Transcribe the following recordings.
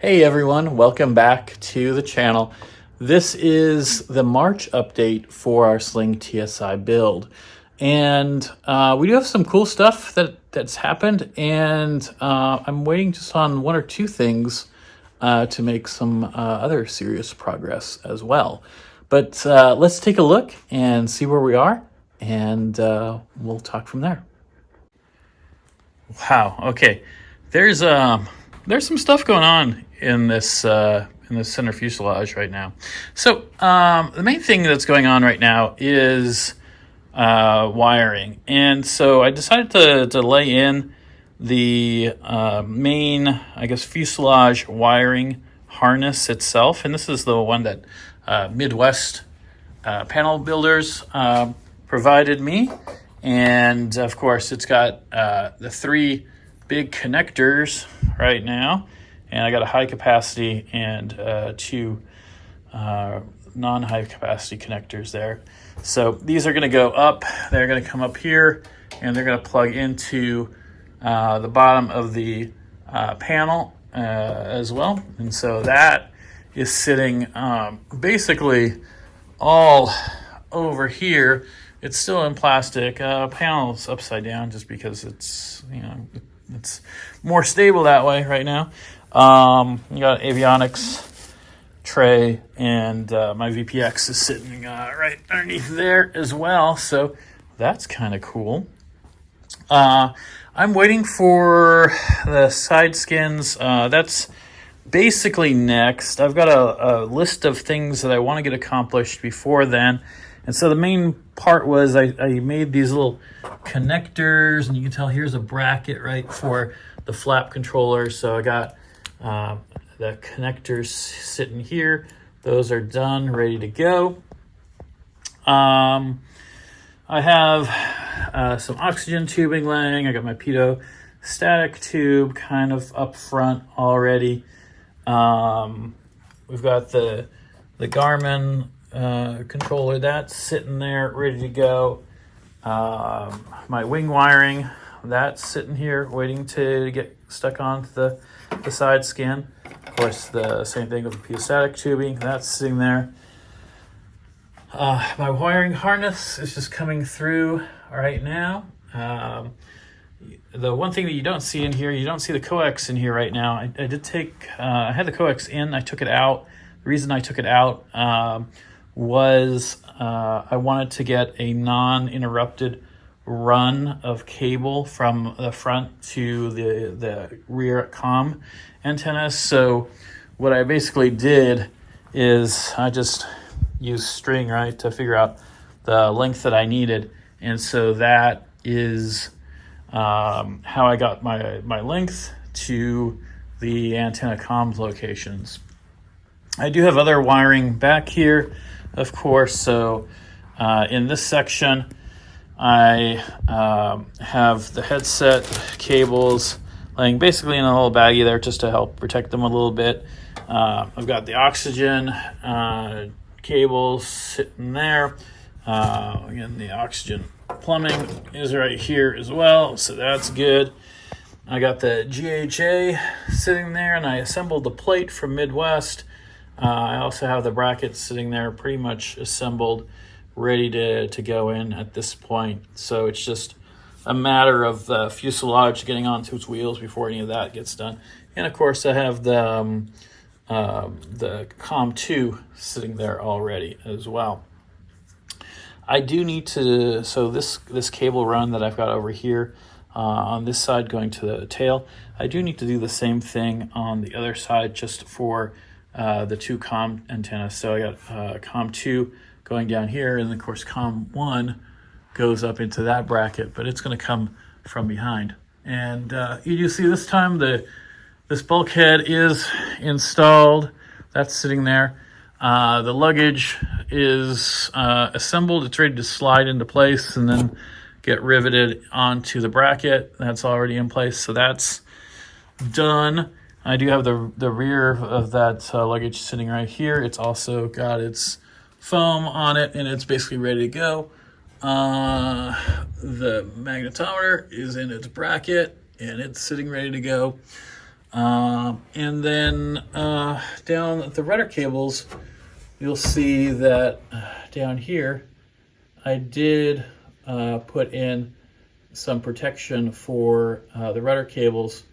Hey everyone, welcome back to the channel. This is the March update for our Sling TSI build. And we do have some cool stuff that's happened, and I'm waiting just on one or two things to make some other serious progress as well. But let's take a look and see where we are, and we'll talk from there. Wow, okay. There's some stuff going on in this center fuselage right now. So the main thing that's going on right now is wiring, and so I decided to lay in the main, I guess, fuselage wiring harness itself, and this is the one that Midwest panel builders provided me, and of course it's got the three big connectors right now, and I got a high capacity and two non-high capacity connectors there. So these are going to go up, they're going to come up here, and they're going to plug into the bottom of the panel as well. And so that is sitting basically all over here. It's still in plastic. Panel's upside down just because it's, it's more stable that way right now. You got avionics tray, and my VPX is sitting right underneath there as well. So that's kind of cool. I'm waiting for the side skins. That's basically next. I've got a list of things that I want to get accomplished before then. And so the main part was I made these little connectors, and you can tell here's a bracket right for the flap controller. So I got the connectors sitting here. Those are done, ready to go. I have some oxygen tubing laying. I got my pitot static tube kind of up front already. We've got the Garmin controller that's sitting there ready to go. My wing wiring, that's sitting here waiting to get stuck onto the side skin. Of course, the same thing with the pitot tubing, that's sitting there. My wiring harness is just coming through right now. The one thing that you don't see in here, you don't see the coax in here right now. I did take, I had the coax in, I took it out. The reason I took it out was I wanted to get a non-interrupted run of cable from the front to the rear comm antennas. So what I basically did is I just used string, right, to figure out the length that I needed. And so that is how I got my length to the antenna comms locations. I do have other wiring back here, of course. So in this section, I have the headset cables laying basically in a little baggie there just to help protect them a little bit. I've got the oxygen cables sitting there. Again, the oxygen plumbing is right here as well, so that's good. I got the GHA sitting there, and I assembled the plate from Midwest. I also have the brackets sitting there pretty much assembled, ready to go in at this point. So it's just a matter of the fuselage getting onto its wheels before any of that gets done. And of course I have the COM2 sitting there already as well. I do need to, so this cable run that I've got over here on this side going to the tail, I do need to do the same thing on the other side just for the two comm antennas. So I got COM2 going down here, and of course COM1 goes up into that bracket, but it's going to come from behind. And you see this time this bulkhead is installed. That's sitting there. The luggage is assembled. It's ready to slide into place and then get riveted onto the bracket. That's already in place, so that's done. I do have the rear of that luggage sitting right here. It's also got its foam on it, and it's basically ready to go. The magnetometer is in its bracket, and it's sitting ready to go. And then down at the rudder cables, you'll see that down here, I did put in some protection for the rudder cables,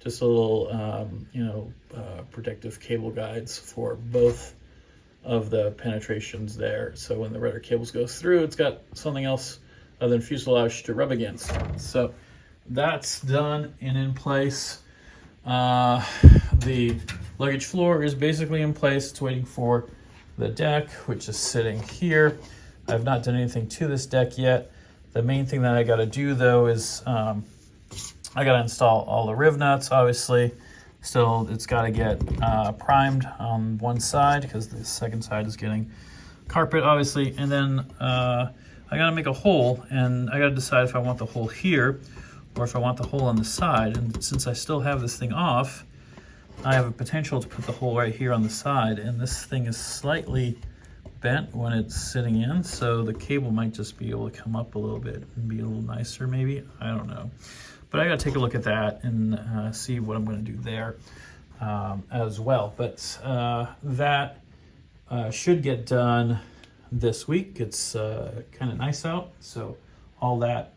just a little, protective cable guides for both of the penetrations there. So when the rudder cables goes through, it's got something else other than fuselage to rub against. So that's done and in place. The luggage floor is basically in place. It's waiting for the deck, which is sitting here. I've not done anything to this deck yet. The main thing that I got to do though is I got to install all the riv nuts, obviously. Still, it's got to get primed on one side because the second side is getting carpet, obviously. And then I got to make a hole, and I got to decide if I want the hole here or if I want the hole on the side. And since I still have this thing off, I have a potential to put the hole right here on the side. And this thing is slightly bent when it's sitting in, so the cable might just be able to come up a little bit and be a little nicer, maybe. I don't know. But I got to take a look at that and see what I'm going to do there as well. But that should get done this week. It's kind of nice out, so all that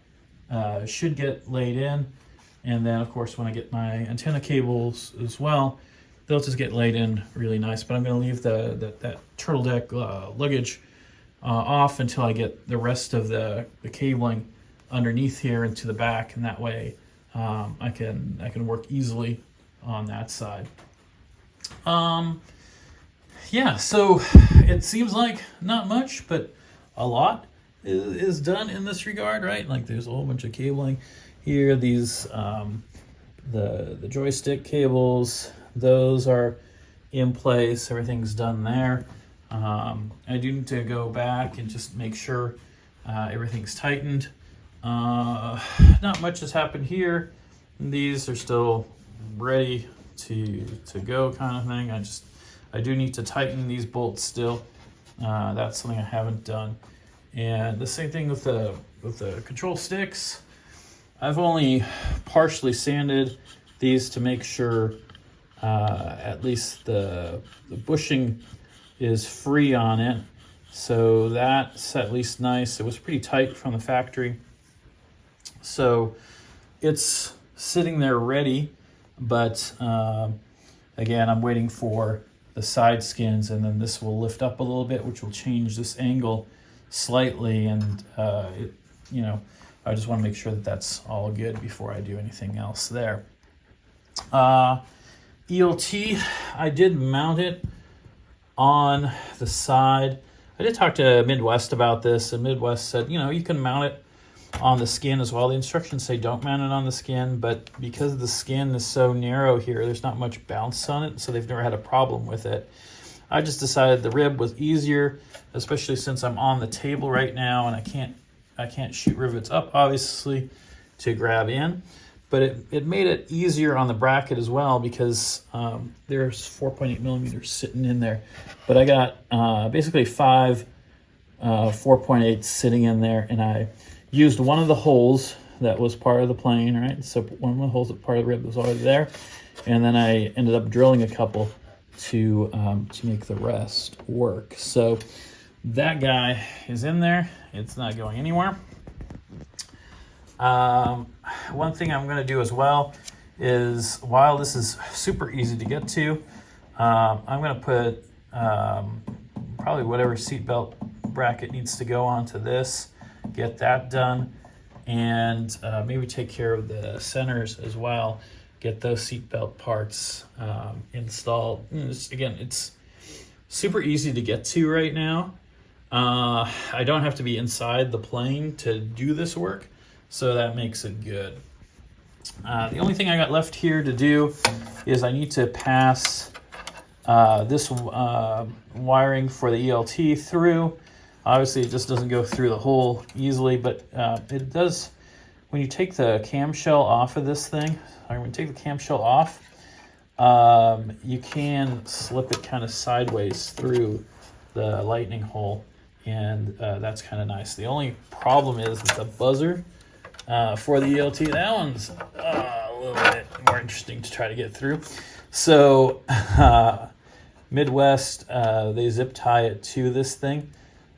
should get laid in. And then, of course, when I get my antenna cables as well, they'll just get laid in really nice. But I'm going to leave that turtle deck luggage off until I get the rest of the cabling underneath here into the back, and that way I can work easily on that side. Yeah, so it seems like not much, but a lot is done in this regard, right? Like there's a whole bunch of cabling here. These the joystick cables, those are in place. Everything's done there. I do need to go back and just make sure everything's tightened. Not much has happened here. These are still ready to go, kind of thing. I do need to tighten these bolts still. That's something I haven't done. And the same thing with the control sticks. I've only partially sanded these to make sure at least the bushing is free on it. So that's at least nice. It was pretty tight from the factory. So it's sitting there ready, but again, I'm waiting for the side skins, and then this will lift up a little bit, which will change this angle slightly. And I just want to make sure that that's all good before I do anything else there. ELT, I did mount it on the side. I did talk to Midwest about this, and Midwest said, you can mount it on the skin as well. The instructions say don't mount it on the skin, but because the skin is so narrow here, there's not much bounce on it, so they've never had a problem with it. I just decided the rib was easier, especially since I'm on the table right now and I can't shoot rivets up, obviously, to grab in. But it made it easier on the bracket as well because there's 4.8 millimeters sitting in there. But I got basically 5 4.8 sitting in there, and I used one of the holes that was part of the plane, right? So one of the holes that part of the rib was already there. And then I ended up drilling a couple to make the rest work. So that guy is in there. It's not going anywhere. One thing I'm going to do as well is, while this is super easy to get to, I'm going to put probably whatever seatbelt bracket needs to go onto this, get that done, and maybe take care of the centers as well, get those seatbelt parts installed. It's super easy to get to right now. I don't have to be inside the plane to do this work, so that makes it good. The only thing I got left here to do is I need to pass this wiring for the ELT through. Obviously, it just doesn't go through the hole easily, but it does when you take the camshell off of this thing. When you take the camshell off, you can slip it kind of sideways through the lightning hole, and that's kind of nice. The only problem is the buzzer for the ELT. That one's a little bit more interesting to try to get through. So Midwest, they zip tie it to this thing.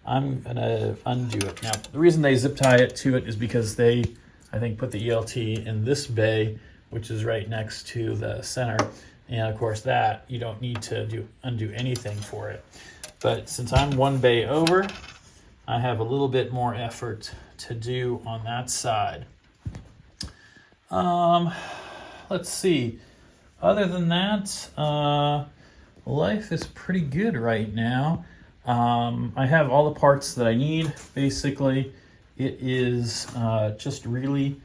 I'm gonna undo it. Now, the reason they zip tie it to it is because they, I think, put the ELT in this bay, which is right next to the center. And of course that, you don't need to undo anything for it. But since I'm one bay over, I have a little bit more effort to do on that side. Let's see. Other than that, life is pretty good right now. I have all the parts that I need. Basically, it is just really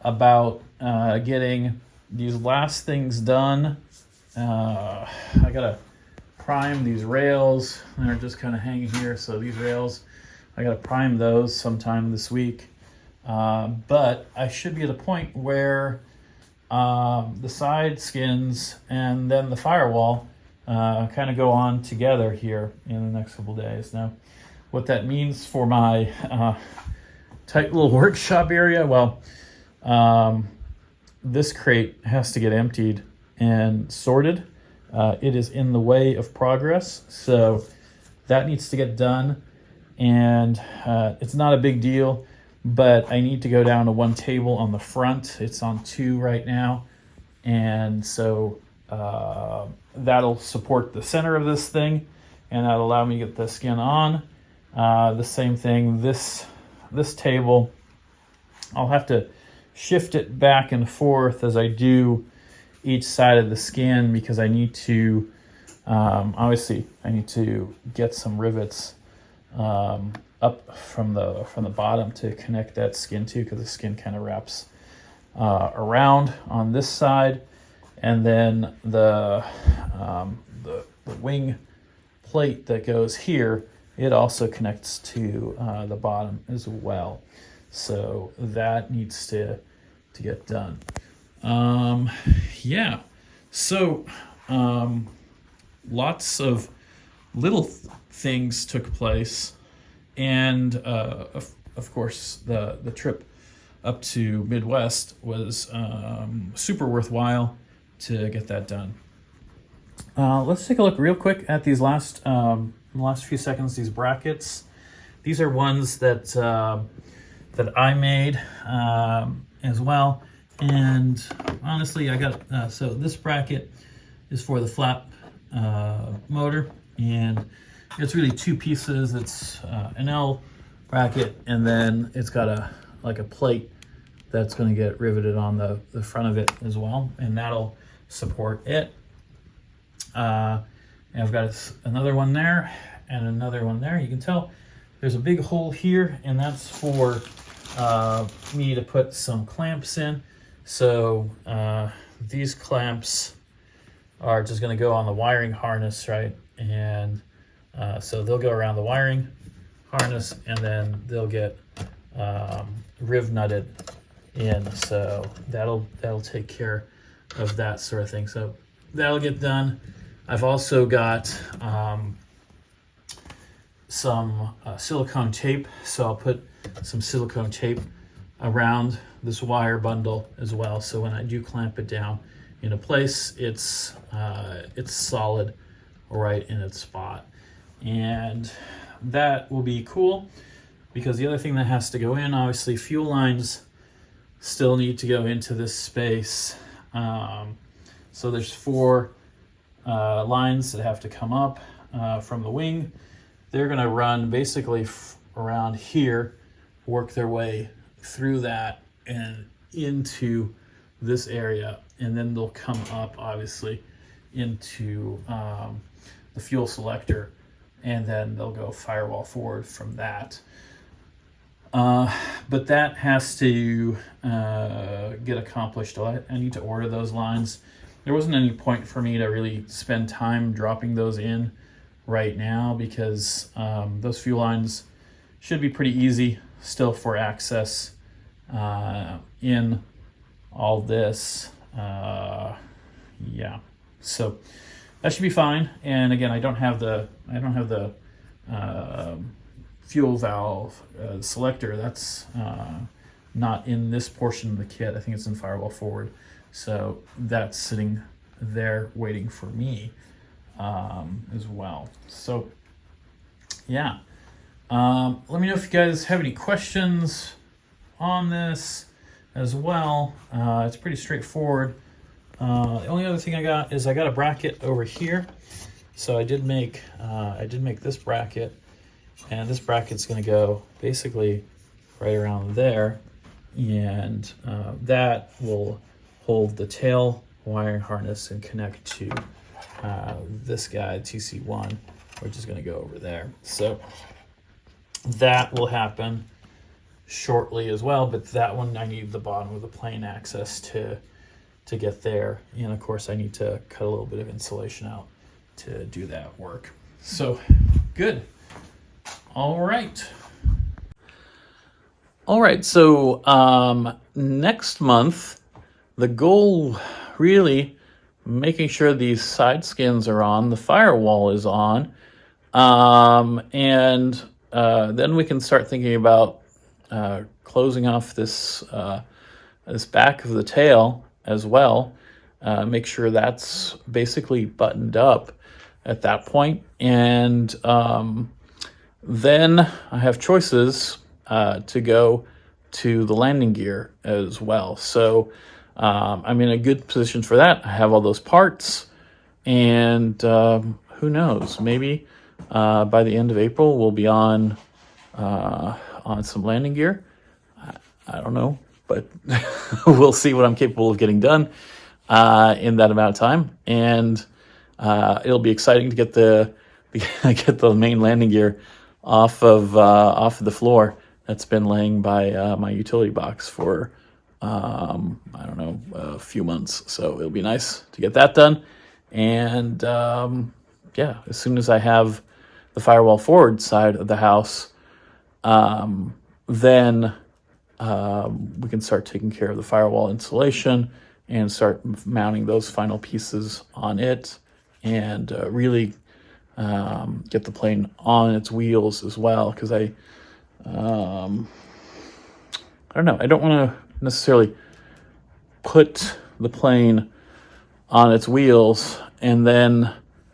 about getting these last things done. I gotta prime these rails. They're just kind of hanging here, so these rails, I gotta prime those sometime this week. But I should be at a point where the side skins and then the firewall kind of go on together here in the next couple days. Now, what that means for my tight little workshop area, well, this crate has to get emptied and sorted. It is in the way of progress, so that needs to get done. And it's not a big deal, but I need to go down to one table on the front. It's on two right now, and so that'll support the center of this thing, and that'll allow me to get the skin on. The same thing, this table, I'll have to shift it back and forth as I do each side of the skin, because I need to, obviously, I need to get some rivets up from the bottom to connect that skin to, because the skin kind of wraps around on this side, and then the wing plate that goes here, it also connects to the bottom as well. So that needs to get done. Yeah, so lots of little things took place, and of course the trip up to Midwest was super worthwhile to get that done. Let's take a look real quick at these last few seconds. These brackets, these are ones that I made as well. And honestly, I got, so this bracket is for the flap motor, and it's really two pieces. It's an L bracket, and then it's got a plate that's going to get riveted on the front of it as well, and that'll support it. And I've got another one there and another one there. You can tell there's a big hole here, and that's for me to put some clamps in. So these clamps are just going to go on the wiring harness, right? And so they'll go around the wiring harness, and then they'll get riv nutted in. So that'll take care of that sort of thing. So that'll get done. I've also got some silicone tape, so I'll put some silicone tape around this wire bundle as well, so when I do clamp it down into place, it's solid right in its spot. And that will be cool, because the other thing that has to go in, obviously fuel lines still need to go into this space. So there's 4 lines that have to come up from the wing. They're going to run basically around here, work their way through that and into this area, and then they'll come up obviously into the fuel selector, and then they'll go firewall forward from that. But that has to get accomplished. I need to order those lines. There wasn't any point for me to really spend time dropping those in right now, because those fuel lines should be pretty easy still for access in all this. Yeah, so that should be fine. And again, I don't have the fuel valve selector. That's not in this portion of the kit. I think it's in firewall forward. So that's sitting there waiting for me as well. So yeah, let me know if you guys have any questions on this as well. It's pretty straightforward. The only other thing I got is I got a bracket over here. So I did make this bracket, and this bracket's going to go basically right around there, and that will hold the tail wiring harness and connect to this guy TC1, which is going to go over there. So that will happen shortly as well, but that one I need the bottom of the plane access to get there, and of course I need to cut a little bit of insulation out to do that work. So good. All right, so next month the goal, really making sure these side skins are on, the firewall is on, and then we can start thinking about closing off this back of the tail as well. Make sure that's basically buttoned up at that point. And then I have choices to go to the landing gear as well. So I'm in a good position for that. I have all those parts, and who knows, maybe by the end of April we'll be on some landing gear. I don't know, but we'll see what I'm capable of getting done in that amount of time, and it'll be exciting to get the main landing gear off of the floor that's been laying by my utility box for I don't know, a few months. So it'll be nice to get that done, and yeah, as soon as I have the firewall forward side of the house, then we can start taking care of the firewall insulation and start mounting those final pieces on it, and really get the plane on its wheels as well. Because I don't know, I don't want to necessarily put the plane on its wheels and then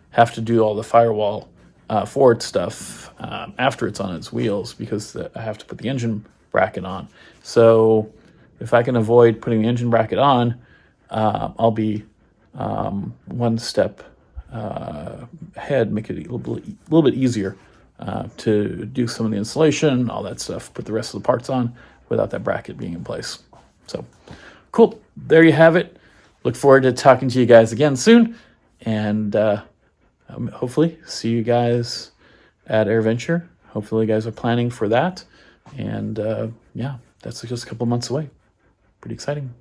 have to do all the firewall forward stuff after it's on its wheels, because I have to put the engine bracket on. So if I can avoid putting the engine bracket on, I'll be one step ahead, make it a little bit easier to do some of the installation, all that stuff, put the rest of the parts on without that bracket being in place. So cool. There you have it. Look forward to talking to you guys again soon, and hopefully see you guys at AirVenture. Hopefully you guys are planning for that, and yeah, that's just a couple months away. Pretty exciting.